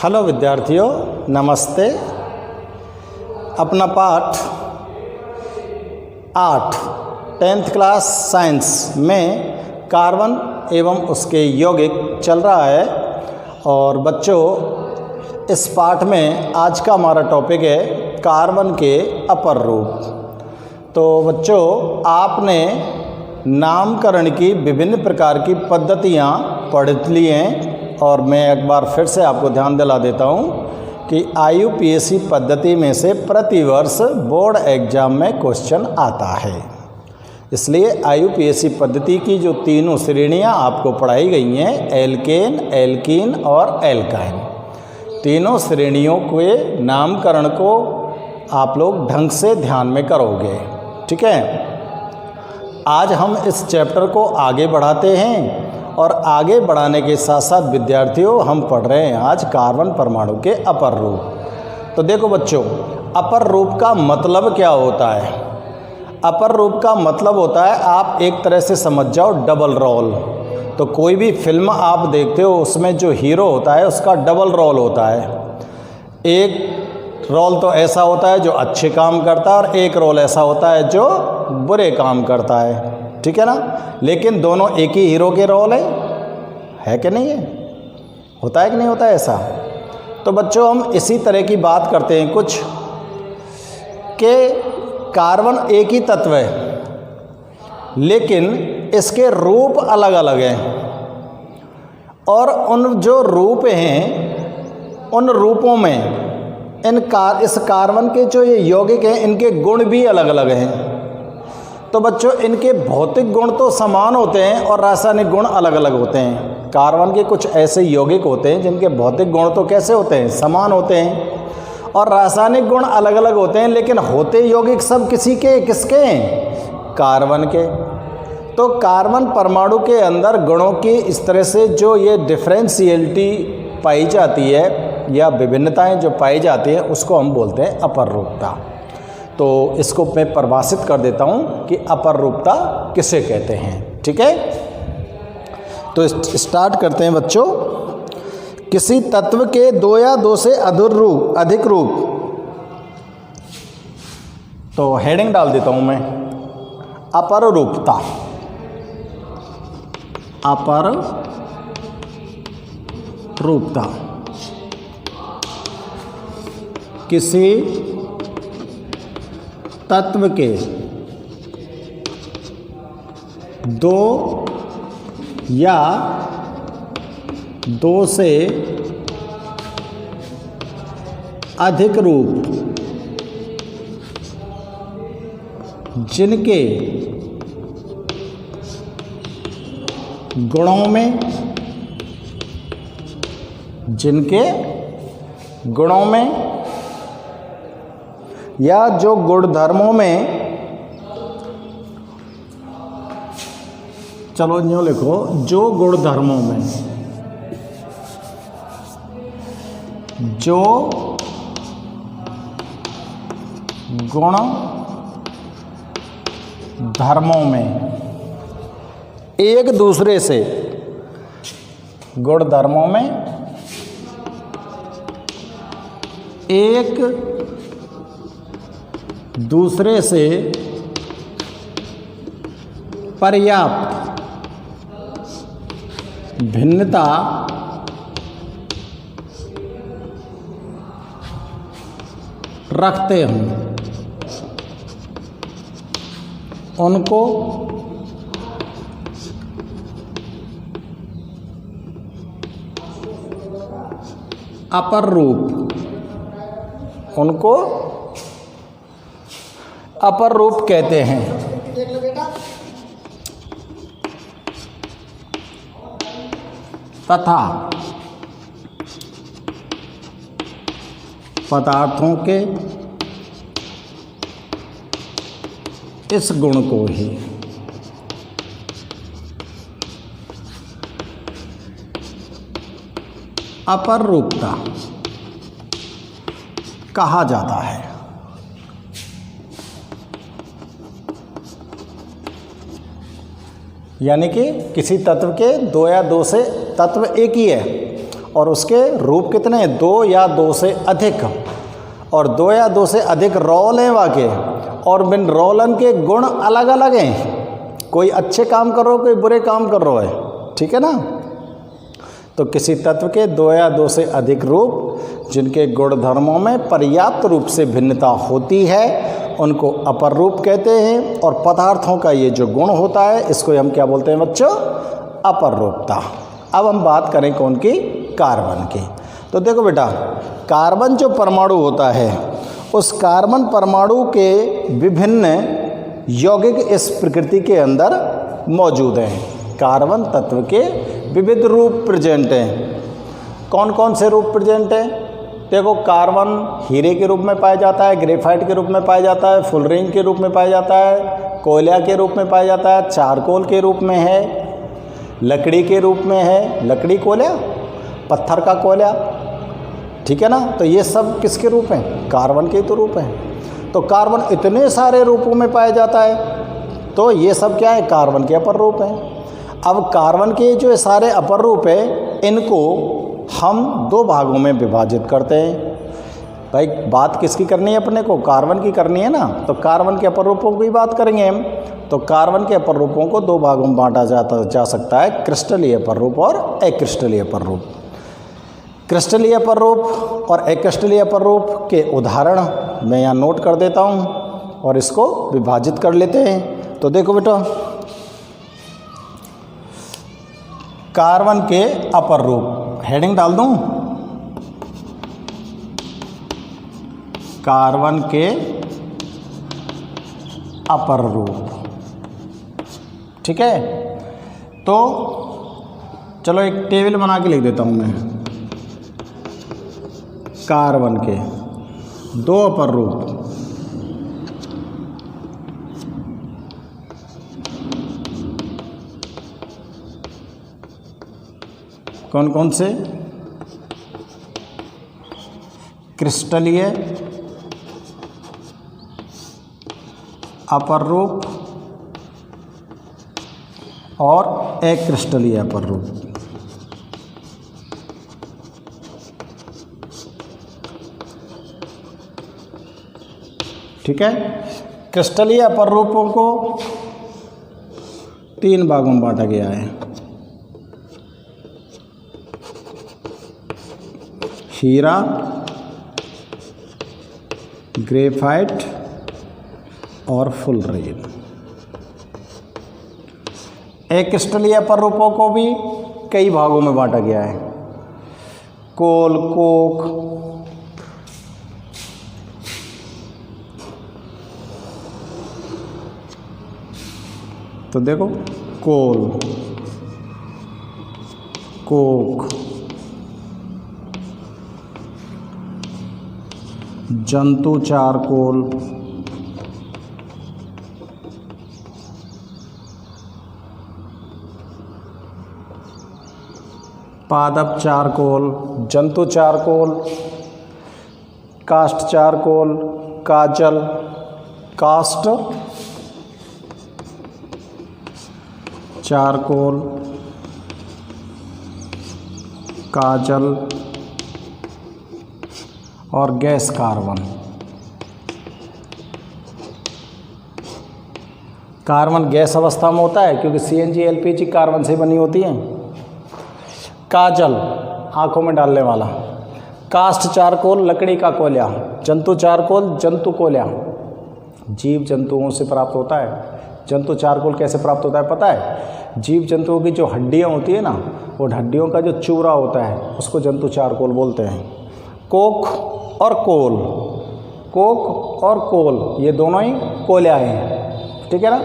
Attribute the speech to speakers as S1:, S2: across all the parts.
S1: Hello विद्यार्थियों, नमस्ते। अपना पाठ 8 10th क्लास साइंस में कार्बन एवं उसके यौगिक चल रहा है। और बच्चों, इस पाठ में आज का हमारा टॉपिक है कार्बन के अपर रूप। तो बच्चों, आपने नामकरण की विभिन्न प्रकार की पद्धतियाँ पढ़ ली हैं और मैं एक बार फिर से आपको ध्यान दिला देता हूँ कि IUPAC पद्धति में से प्रतिवर्ष बोर्ड एग्जाम में क्वेश्चन आता है। इसलिए IUPAC पद्धति की जो तीनों श्रेणियाँ आपको पढ़ाई गई हैं, एल्केन, एल्कीन और एल्काइन, तीनों श्रेणियों के नामकरण को आप लोग ढंग से ध्यान में करोगे। ठीक है, आज हम इस चैप्टर को आगे बढ़ाते हैं और आगे बढ़ाने के साथ साथ विद्यार्थियों, हम पढ़ रहे हैं आज कार्बन परमाणु के अपर रूप। तो देखो बच्चों, अपर रूप का मतलब क्या होता है? अपर रूप का मतलब होता है, आप एक तरह से समझ जाओ, डबल रोल। तो कोई भी फिल्म आप देखते हो, उसमें जो हीरो होता है उसका डबल रोल होता है। एक रोल तो ऐसा होता है जो अच्छे काम करता है और एक रोल ऐसा होता है जो बुरे काम करता है। ठीक है ना? लेकिन दोनों एक ही हीरो के रोल है कि नहीं है? होता है कि नहीं होता है ऐसा? तो बच्चों, हम इसी तरह की बात करते हैं कुछ कि कार्बन एक ही तत्व है लेकिन इसके रूप अलग अलग हैं, और उन जो रूप हैं उन रूपों में इस कार्बन के जो ये यौगिक हैं, इनके गुण भी अलग अलग हैं। तो बच्चों, इनके भौतिक गुण तो समान होते हैं और रासायनिक गुण अलग अलग होते हैं। कार्बन के कुछ ऐसे यौगिक होते हैं जिनके भौतिक गुण तो कैसे होते हैं? समान होते हैं, और रासायनिक गुण अलग अलग होते हैं, लेकिन होते यौगिक सब किसके हैं? कार्बन के। तो कार्बन परमाणु के अंदर गुणों की इस तरह से जो ये डिफरेंशियलिटी पाई जाती है या विभिन्नताएं जो पाई जाती हैं, उसको हम बोलते हैं अपर रूपता। तो इसको मैं परिभाषित कर देता हूँ कि अपर रूपता किसे कहते हैं। ठीक है, तो स्टार्ट करते हैं बच्चों। किसी तत्व के दो या दो से अधिक रूप, तो हेडिंग डाल देता हूँ मैं, अपर रूपता। अपर रूपता किसी तत्व के दो या दो से अधिक रूप जिनके गुणों में या जो गुणधर्मों में, चलो यूँ लिखो, जो गुणधर्मों में, जो गुण धर्मों में एक दूसरे से, गुण धर्मों में एक दूसरे से पर्याप्त भिन्नता रखते हों, उनको अपर रूप, उनको अपर रूप कहते हैं। तथा पदार्थों के इस गुण को ही अपर रूपता कहा जाता है। यानी कि किसी तत्व के दो या दो से तत्व एक ही है और उसके रूप कितने हैं, 2 या 2 से अधिक, और 2 या 2 से अधिक रोल हैं वाके, और बिन रोलन के गुण अलग अलग हैं। कोई अच्छे काम कर रहा हो, कोई बुरे काम कर रहा है, ठीक है ना। तो किसी तत्व के 2 या 2 से अधिक रूप जिनके गुण धर्मों में पर्याप्त रूप से भिन्नता होती है उनको अपर रूप कहते हैं। और पदार्थों का ये जो गुण होता है इसको हम क्या बोलते हैं बच्चों, अपर रूपता। अब हम बात करें कौन की, कार्बन की। तो देखो बेटा, कार्बन जो परमाणु होता है उस कार्बन परमाणु के विभिन्न यौगिक इस प्रकृति के अंदर मौजूद हैं। कार्बन तत्व के विविध रूप प्रेजेंट हैं। कौन कौन से रूप प्रेजेंट हैं? देखो, कार्बन हीरे के रूप में पाया जाता है, ग्रेफाइट के रूप में पाया जाता है, फुलरिन के रूप में पाया जाता है, कोयला के रूप में पाया जाता है, चारकोल के रूप में है, लकड़ी के रूप में है, लकड़ी कोयला, पत्थर का कोयला, ठीक है ना। तो ये सब किसके रूप हैं? कार्बन के तो रूप हैं। तो कार्बन इतने सारे रूपों में पाया जाता है, तो ये सब क्या है, कार्बन के अपर रूप हैं। अब कार्बन के जो सारे अपर रूप है इनको हम 2 भागों में विभाजित करते हैं। भाई बात किसकी करनी है अपने को, कार्बन की करनी है ना। तो कार्बन के अपर रूपों की बात करेंगे हम। तो कार्बन के अपर रूपों को 2 भागों में बांटा जा सकता है, क्रिस्टलीय अपर रूप और अक्रिस्टलीय अपर रूप। क्रिस्टलीय अपर रूप और अक्रिस्टलीय अपर रूप के उदाहरण मैं यहाँ नोट कर देता हूँ और इसको विभाजित कर लेते हैं। तो देखो बेटा, कार्बन के अपर रूप, हेडिंग डाल दूँ, कार्बन के अपर रूप, ठीक है। तो चलो एक टेबल बना के लिख देता हूँ मैं। कार्बन के 2 अपर रूप, कौन कौन से? क्रिस्टलीय अपर रूप और अक्रिस्टलीय अपर रूप। ठीक है। क्रिस्टलीय अपर रूपों को 3 भागों में बांटा गया है। हीरा, ग्रेफाइट और फुलरिन। अक्रिस्टलीय अपर रूपों को भी कई भागों में बांटा गया है। कोल, कोक, तो देखो, कोल, कोक, जंतु चारकोल, पादप चारकोल, जंतु चारकोल, काष्ठ चारकोल, काजल, काष्ठ चारकोल, काजल और गैस कार्बन। कार्बन गैस अवस्था में होता है क्योंकि CNG LPG कार्बन से बनी होती है। काजल आँखों में डालने वाला, काष्ठ चारकोल लकड़ी का कोयला, जंतु चारकोल जंतु कोयला जीव जंतुओं से प्राप्त होता है। जंतु चारकोल कैसे प्राप्त होता है पता है? जीव जंतुओं की जो हड्डियाँ होती है ना, वो हड्डियों का जो चूरा होता है उसको जंतु चारकोल बोलते हैं। कोक और कोल, कोक और कोल ये दोनों ही कोयला हैं, ठीक है ना।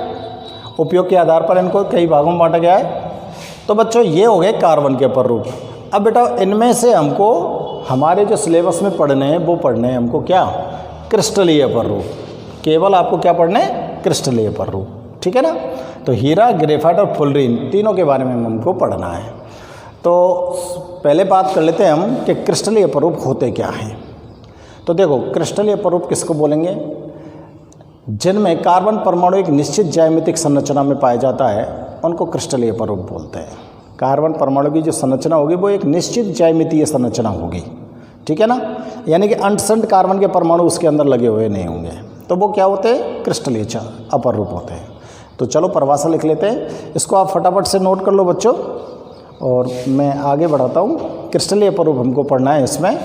S1: उपयोग के आधार पर इनको कई भागों में बांटा गया है। तो बच्चों ये हो गए कार्बन के अपर रूप। अब बेटा इनमें से हमको हमारे जो सिलेबस में पढ़ने हैं वो पढ़ने हैं हमको क्या? क्रिस्टलीय अपर रूप। केवल आपको क्या पढ़ने हैं? क्रिस्टलीय अपर रूप, ठीक है ना। तो हीरा, ग्रेफाइट और फुलरिन तीनों के बारे में हमको पढ़ना है। तो पहले बात कर लेते हैं हम कि क्रिस्टलीय अपर रूप होते क्या हैं। तो देखो, क्रिस्टलीय अपर रूप किसको बोलेंगे? जिनमें कार्बन परमाणु एक निश्चित ज्यामितिक संरचना में पाया जाता है उनको क्रिस्टलीय अपर रूप बोलते हैं। कार्बन परमाणु की जो संरचना होगी वो एक निश्चित ज्यामितीय संरचना होगी, ठीक है ना। यानी कि अंट-संट कार्बन के परमाणु उसके अंदर लगे हुए नहीं होंगे, तो वो क्या होते हैं, क्रिस्टलीय अपर रूप होते हैं। तो चलो परिभाषा लिख लेते हैं, इसको आप फटाफट से नोट कर लो बच्चों, और मैं आगे बढ़ाता हूँ। क्रिस्टलीय अपर रूप हमको पढ़ना है इसमें,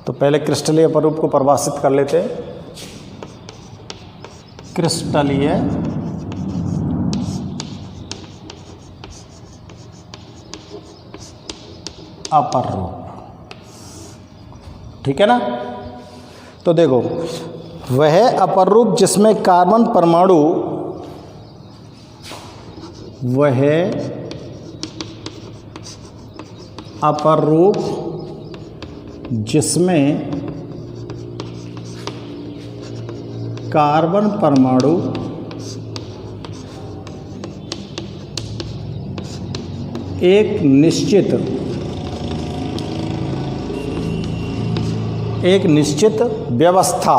S1: तो पहले क्रिस्टलीय अपर रूप को परिभाषित कर लेते हैं। क्रिस्टलीय अपर रूप, ठीक है ना। तो देखो, वह अपर रूप जिसमें कार्बन परमाणु, वह अपर रूप जिसमें कार्बन परमाणु एक निश्चित व्यवस्था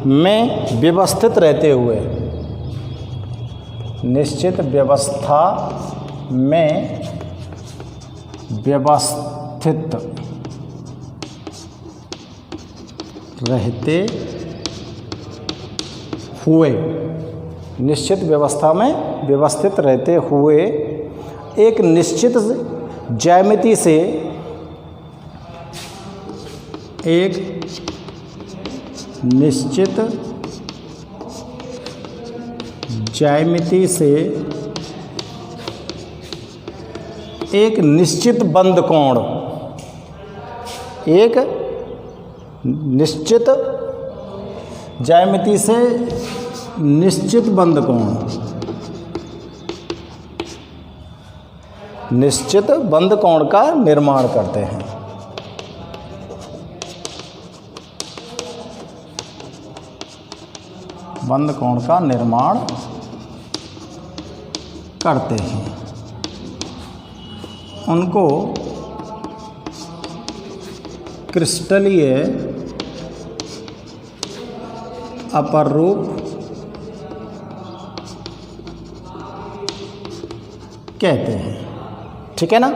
S1: में व्यवस्थित रहते हुए, निश्चित व्यवस्था में व्यवस्थित रहते हुए, निश्चित व्यवस्था में व्यवस्थित रहते हुए एक निश्चित ज्यामिति से, एक निश्चित ज्यामिति से एक निश्चित बंद कोण, एक निश्चित ज्यामिति से निश्चित बंद कोण, निश्चित बंद कोण का निर्माण करते हैं। बंद कोण का निर्माण करते हैं, उनको क्रिस्टलीय अपर रूप कहते हैं, ठीक है ना।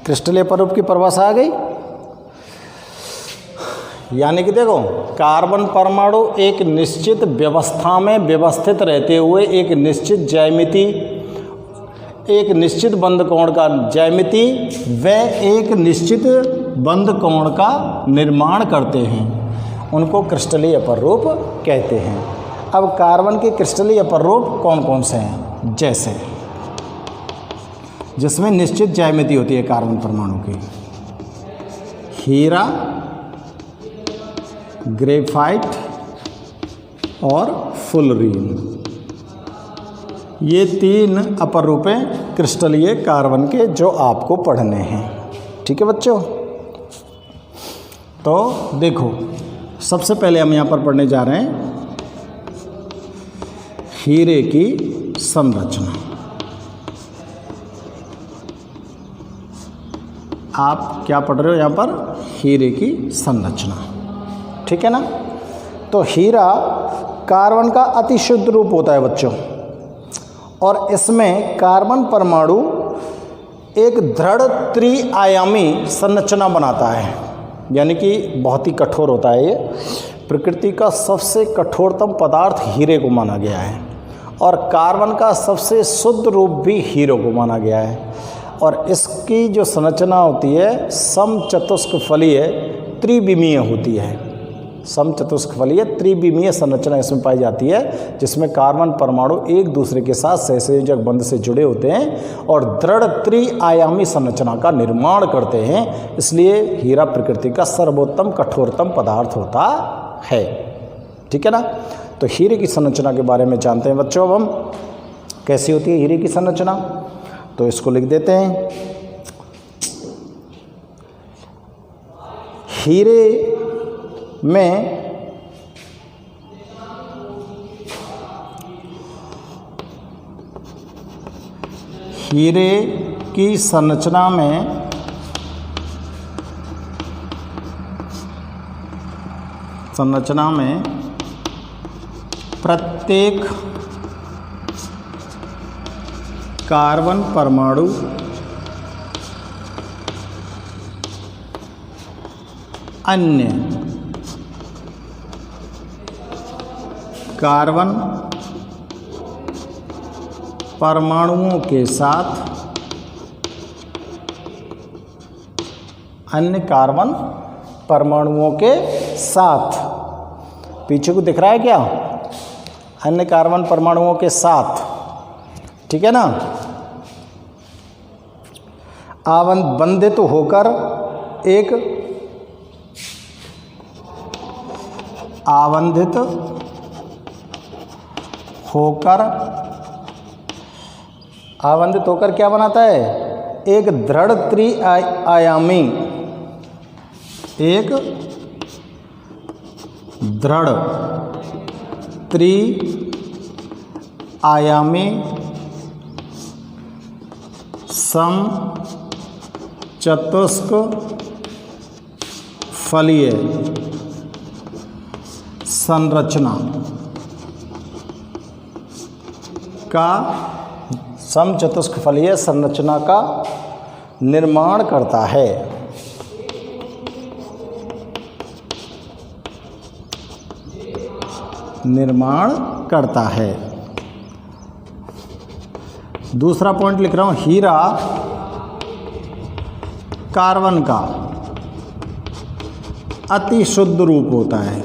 S1: क्रिस्टलीय अपर रूप की परिभाषा आ गई। यानी कि देखो, कार्बन परमाणु एक निश्चित व्यवस्था में व्यवस्थित रहते हुए एक निश्चित ज्यामिति, एक निश्चित बंद कोण का ज्यामिति व एक निश्चित बंद कोण का निर्माण करते हैं, उनको क्रिस्टलीय अपर रूप कहते हैं। अब कार्बन के क्रिस्टलीय अपर रूप कौन कौन से हैं? जैसे जिसमें निश्चित ज्यामिति होती है कार्बन परमाणु की, हीरा, ग्रेफाइट और फुलरीन, ये तीन अपर रूप हैं क्रिस्टलीय कार्बन के जो आपको पढ़ने हैं, ठीक है बच्चों। तो देखो, सबसे पहले हम यहाँ पर पढ़ने जा रहे हैं हीरे की संरचना। आप क्या पढ़ रहे हो यहाँ पर? हीरे की संरचना, ठीक है ना। तो हीरा कार्बन का अति शुद्ध रूप होता है बच्चों, और इसमें कार्बन परमाणु एक दृढ़ त्रिआयामी संरचना बनाता है, यानी कि बहुत ही कठोर होता है ये। प्रकृति का सबसे कठोरतम पदार्थ हीरे को माना गया है, और कार्बन का सबसे शुद्ध रूप भी हीरे को माना गया है। और इसकी जो संरचना होती है समचतुष्कफलीय त्रिविमीय होती है। समचतुष्कफलीय त्रिविमीय संरचना इसमें पाई जाती है, जिसमें कार्बन परमाणु एक दूसरे के साथ सहसंयोजक बंध से जुड़े होते हैं और दृढ़ त्रिआयामी संरचना का निर्माण करते हैं। इसलिए हीरा प्रकृति का सर्वोत्तम कठोरतम पदार्थ होता है, ठीक है ना। तो हीरे की संरचना के बारे में जानते हैं बच्चों। अब हम कैसी होती है हीरे की संरचना, तो इसको लिख देते हैं। हीरे में हीरे की संरचना में प्रत्येक कार्बन परमाणु अन्य कार्बन परमाणुओं के साथ अन्य कार्बन परमाणुओं के साथ, पीछे को दिख रहा है क्या, अन्य कार्बन परमाणुओं के साथ, ठीक है ना, बंधित होकर एक आवंधित होकर क्या बनाता है, एक दृढ़ त्रिआयामी, एक दृढ़ त्रिआयामी समचतुष्क फलीय संरचना का, समचतुष्फलकीय संरचना का निर्माण करता है। दूसरा पॉइंट लिख रहा हूं, हीरा कार्बन का अति शुद्ध रूप होता है।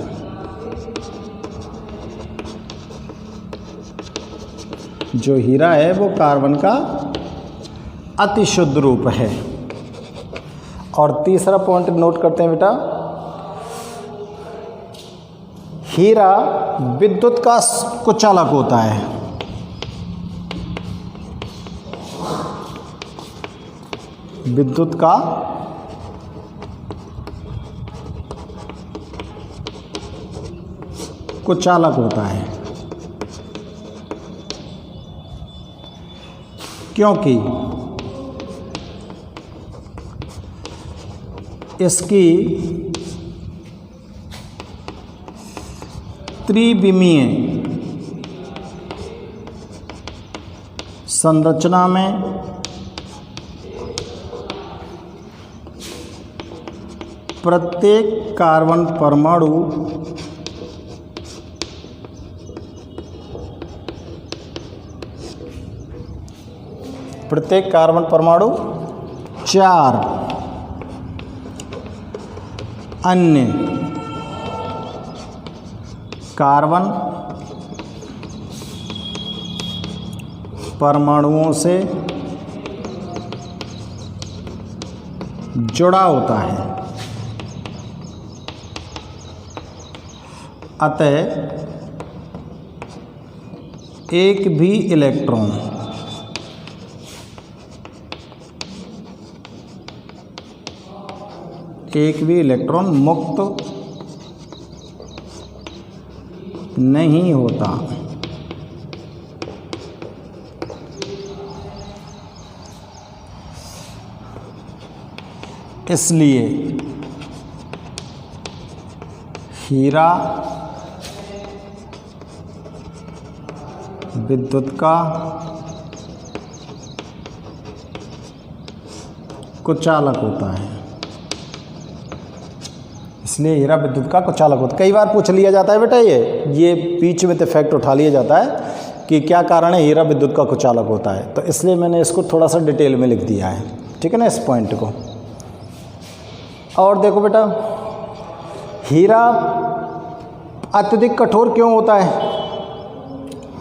S1: जो हीरा है वो कार्बन का अति शुद्ध रूप है। और तीसरा पॉइंट नोट करते हैं बेटा, हीरा विद्युत का कुचालक होता है। विद्युत का कुचालक होता है, क्योंकि इसकी त्रिविमीय संरचना में प्रत्येक कार्बन परमाणु चार अन्य कार्बन परमाणुओं से जुड़ा होता है। अतः एक भी इलेक्ट्रॉन मुक्त नहीं होता। इसलिए हीरा विद्युत का कुचालक होता है। इसलिए हीरा विद्युत का कुचालक होता है। कई बार पूछ लिया जाता है बेटा, ये बीच में तो फैक्ट उठा लिया जाता है कि क्या कारण है हीरा विद्युत का कुचालक होता है, तो इसलिए मैंने इसको थोड़ा सा डिटेल में लिख दिया है, ठीक है ना, इस पॉइंट को। और देखो बेटा, हीरा अत्यधिक कठोर क्यों होता है?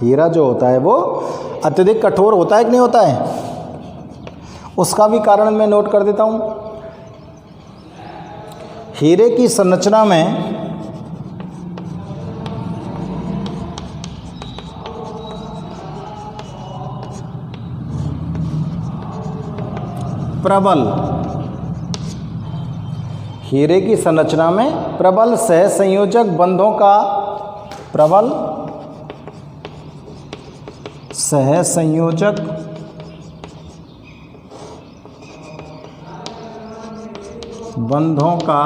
S1: हीरा जो होता है वो अत्यधिक कठोर होता है कि नहीं होता है? उसका भी कारण मैं नोट कर देता हूँ। हीरे की संरचना में प्रबल सहसंयोजक बंधों का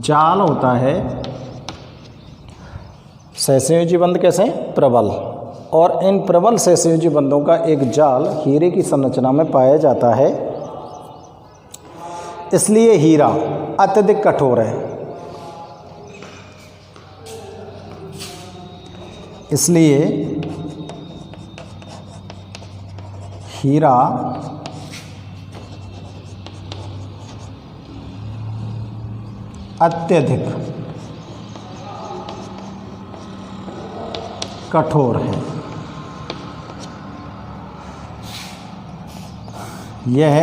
S1: जाल होता है। सहसंयोजी बंध कैसे हैं? प्रबल। और इन प्रबल सहसंयोजी बंधों का एक जाल हीरे की संरचना में पाया जाता है, इसलिए हीरा अत्यधिक कठोर है। इसलिए हीरा अत्यधिक कठोर है। यह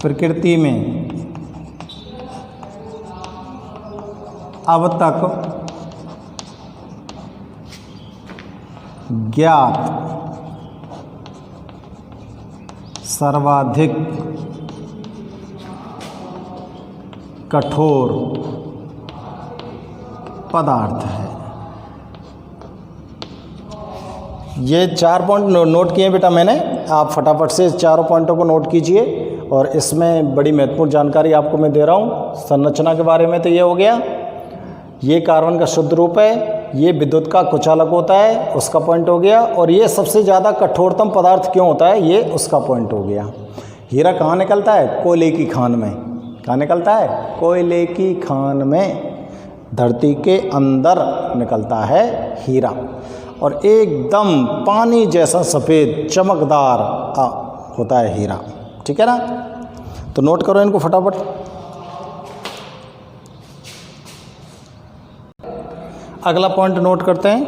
S1: प्रकृति में अब तक ज्ञात सर्वाधिक कठोर पदार्थ है। ये 4 पॉइंट नोट किए बेटा मैंने, आप फटाफट से चारों पॉइंटों को नोट कीजिए। और इसमें बड़ी महत्वपूर्ण जानकारी आपको मैं दे रहा हूँ संरचना के बारे में। तो ये हो गया, ये कार्बन का शुद्ध रूप है, ये विद्युत का कुचालक होता है, उसका पॉइंट हो गया। और ये सबसे ज़्यादा कठोरतम पदार्थ क्यों होता है, ये उसका पॉइंट हो गया। हीरा कहाँ निकलता है? कोयले की खान में। कहाँ निकलता है? कोयले की खान में, धरती के अंदर निकलता है हीरा। और एकदम पानी जैसा सफ़ेद चमकदार होता है हीरा। ठीक है ना? तो नोट करो इनको फटाफट। अगला पॉइंट नोट करते हैं।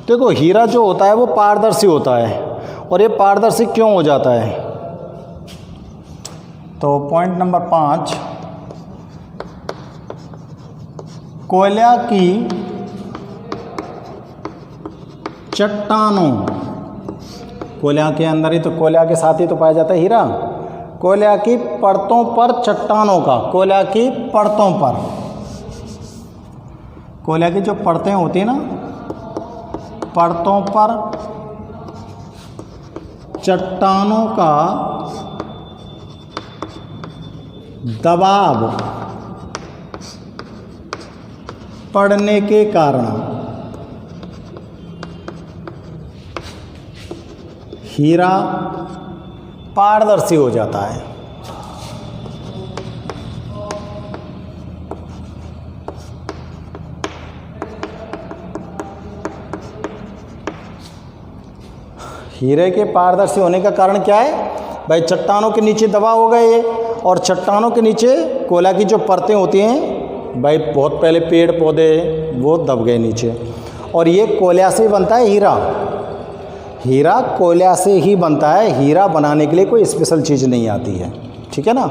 S1: देखो हीरा जो होता है वो पारदर्शी होता है। और ये पारदर्शी क्यों हो जाता है? तो पॉइंट नंबर 5, कोयला की चट्टानों, कोयला के अंदर ही तो, कोयला के साथ ही तो पाया जाता है हीरा। कोयला की परतों पर चट्टानों का, कोयला की परतों पर, कोयला की जो परतें होती हैं ना, परतों पर चट्टानों का दबाव पड़ने के कारण हीरा पारदर्शी हो जाता है। हीरे के पारदर्शी होने का कारण क्या है भाई? चट्टानों के नीचे दबा हो गए ये, और चट्टानों के नीचे कोयला की जो परतें होती हैं भाई, बहुत पहले पेड़ पौधे वो दब गए नीचे। और ये कोयला से ही बनता है हीरा। हीरा कोयला से ही बनता है। हीरा बनाने के लिए कोई स्पेशल चीज़ नहीं आती है। ठीक है ना?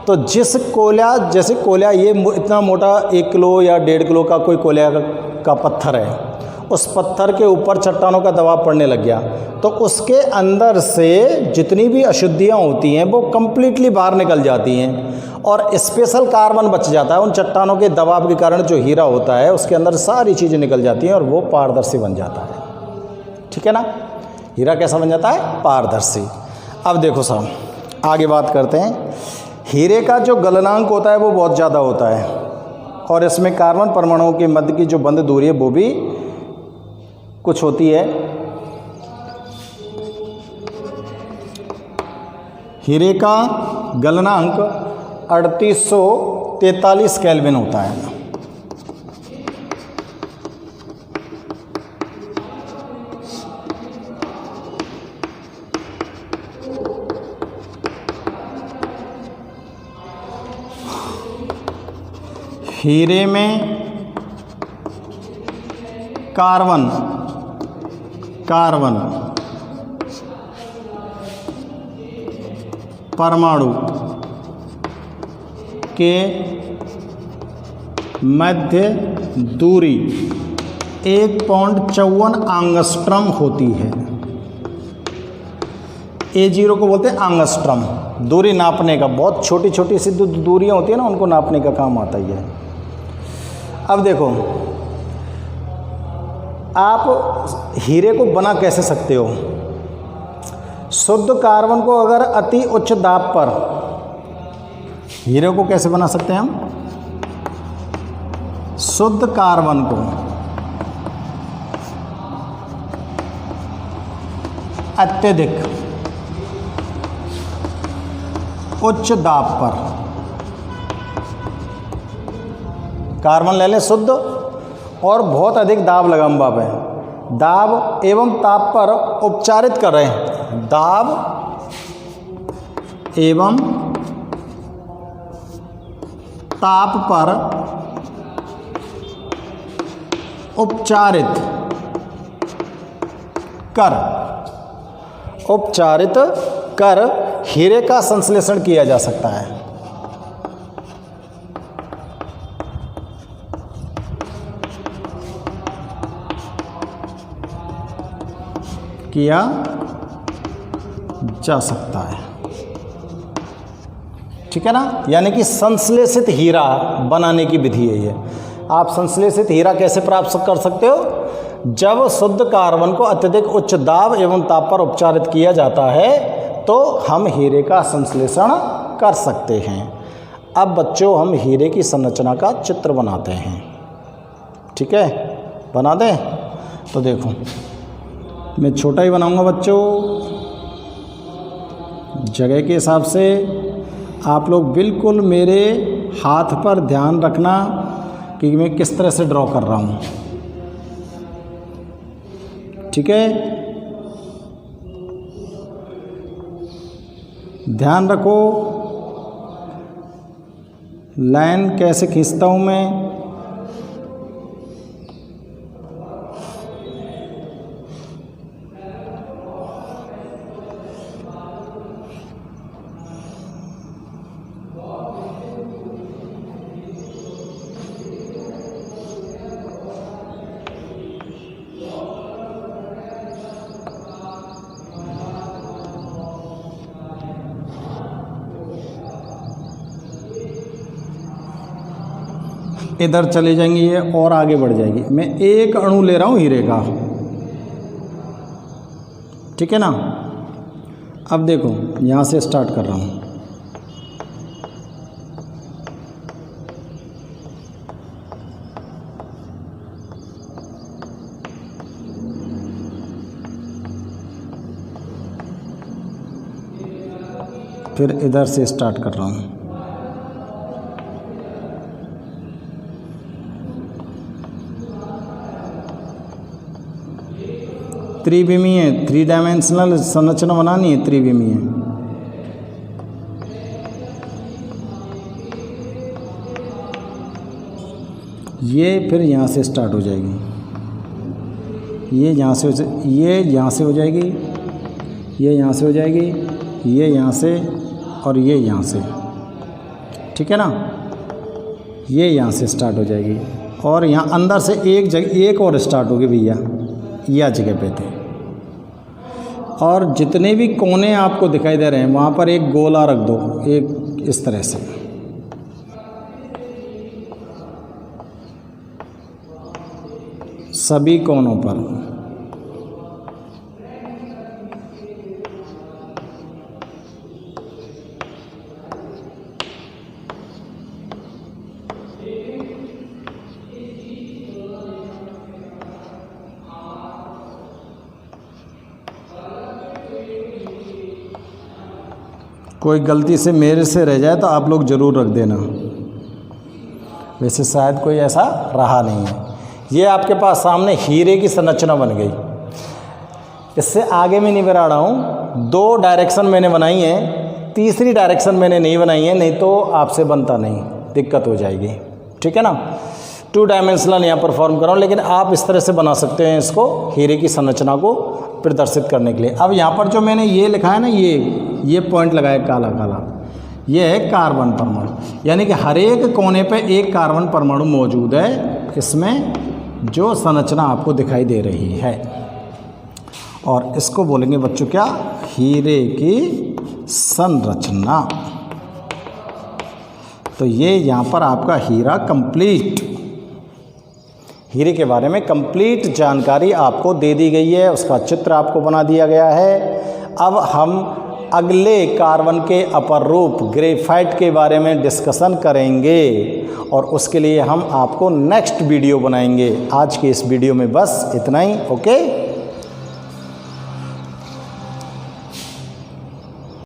S1: तो जिस कोयला, जैसे कोयला ये इतना मोटा 1 किलो या 1.5 किलो का कोई कोयला का पत्थर है, उस पत्थर के ऊपर चट्टानों का दबाव पड़ने लग गया तो उसके अंदर से जितनी भी अशुद्धियाँ होती हैं वो कम्प्लीटली बाहर निकल जाती हैं और स्पेशल कार्बन बच जाता है। उन चट्टानों के दबाव के कारण जो हीरा होता है उसके अंदर सारी चीज़ें निकल जाती हैं और वो पारदर्शी बन जाता है। ठीक है ना? हीरा कैसा बन जाता है? पारदर्शी। अब देखो साहब, आगे बात करते हैं। हीरे का जो गलनांक होता है वो बहुत ज़्यादा होता है और इसमें कार्बन परमाणुओं के मध्य की जो बंध दूरी है वो भी कुछ होती है। हीरे का गलनांक 3843 केल्विन होता है। हीरे में कार्बन परमाणु के मध्य दूरी 1.54 एंगस्ट्रम होती है। A0 को बोलते हैं एंगस्ट्रम, दूरी नापने का। बहुत छोटी छोटी सी दूरियां होती है ना, उनको नापने का काम आता ही है। अब देखो, आप हीरे को बना कैसे सकते हो? शुद्ध कार्बन को अगर अति उच्च दाब पर, हीरे को कैसे बना सकते हैं हम? शुद्ध कार्बन को अत्यधिक उच्च दाब पर, कार्बन ले लें शुद्ध और बहुत अधिक दाब लगा हम पे, दाब एवं ताप पर उपचारित कर रहे हैं, दाब एवं ताप पर उपचारित कर हीरे का संश्लेषण किया जा सकता है। किया जा सकता है, ठीक है ना। यानी कि संश्लेषित हीरा बनाने की विधि है ये। आप संश्लेषित हीरा कैसे प्राप्त कर सकते हो? जब शुद्ध कार्बन को अत्यधिक उच्च दाब एवं ताप पर उपचारित किया जाता है तो हम हीरे का संश्लेषण कर सकते हैं। अब बच्चों हम हीरे की संरचना का चित्र बनाते हैं, ठीक है, बना दें। तो देखो मैं छोटा ही बनाऊंगा बच्चों, जगह के हिसाब से आप लोग बिल्कुल मेरे हाथ पर ध्यान रखना कि मैं किस तरह से ड्रॉ कर रहा हूँ, ठीक है। ध्यान रखो लाइन कैसे खींचता हूँ मैं। इधर चले जाएंगे ये और आगे बढ़ जाएगी। मैं एक अणु ले रहा हूँ हीरे का, ठीक है ना। अब देखो यहाँ से स्टार्ट कर रहा हूँ, फिर इधर से स्टार्ट कर रहा हूँ, त्रिविमीय, 3 डायमेंशनल संरचना बनानी है, त्रिविमीय। ये फिर यहाँ से स्टार्ट हो जाएगी, ये यहाँ से हो जाएगी, ये यहाँ से हो जाएगी, ये यहाँ से और ये यहाँ से, ठीक है ना। ये यहाँ से स्टार्ट हो जाएगी और यहाँ अंदर से एक और स्टार्ट होगी भैया, यह जगह पे थे। और जितने भी कोने आपको दिखाई दे रहे हैं वहाँ पर एक गोला रख दो, एक इस तरह से। सभी कोनों पर कोई गलती से मेरे से रह जाए तो आप लोग ज़रूर रख देना, वैसे शायद कोई ऐसा रहा नहीं है। ये आपके पास सामने हीरे की संरचना बन गई। इससे आगे मैं नहीं बढ़ा रहा हूँ, 2 डायरेक्शन मैंने बनाई है, तीसरी डायरेक्शन मैंने नहीं बनाई है, नहीं तो आपसे बनता नहीं, दिक्कत हो जाएगी, ठीक है ना। 2 डायमेंशनल यहाँ पर फॉर्म कर रहा हूँ, लेकिन आप इस तरह से बना सकते हैं इसको, हीरे की संरचना को प्रदर्शित करने के लिए। अब यहाँ पर जो मैंने ये लिखा है ना, ये पॉइंट लगाया काला काला, ये है कार्बन परमाणु, यानी कि हर एक कोने पे एक कार्बन परमाणु मौजूद है इसमें, जो संरचना आपको दिखाई दे रही है। और इसको बोलेंगे बच्चों क्या, हीरे की संरचना। तो ये यहाँ पर आपका हीरा कंप्लीट, हीरे के बारे में कंप्लीट जानकारी आपको दे दी गई है, उसका चित्र आपको बना दिया गया है। अब हम अगले कार्बन के अपर रूप ग्रेफाइट के बारे में डिस्कशन करेंगे और उसके लिए हम आपको नेक्स्ट वीडियो बनाएंगे। आज के इस वीडियो में बस इतना ही। ओके।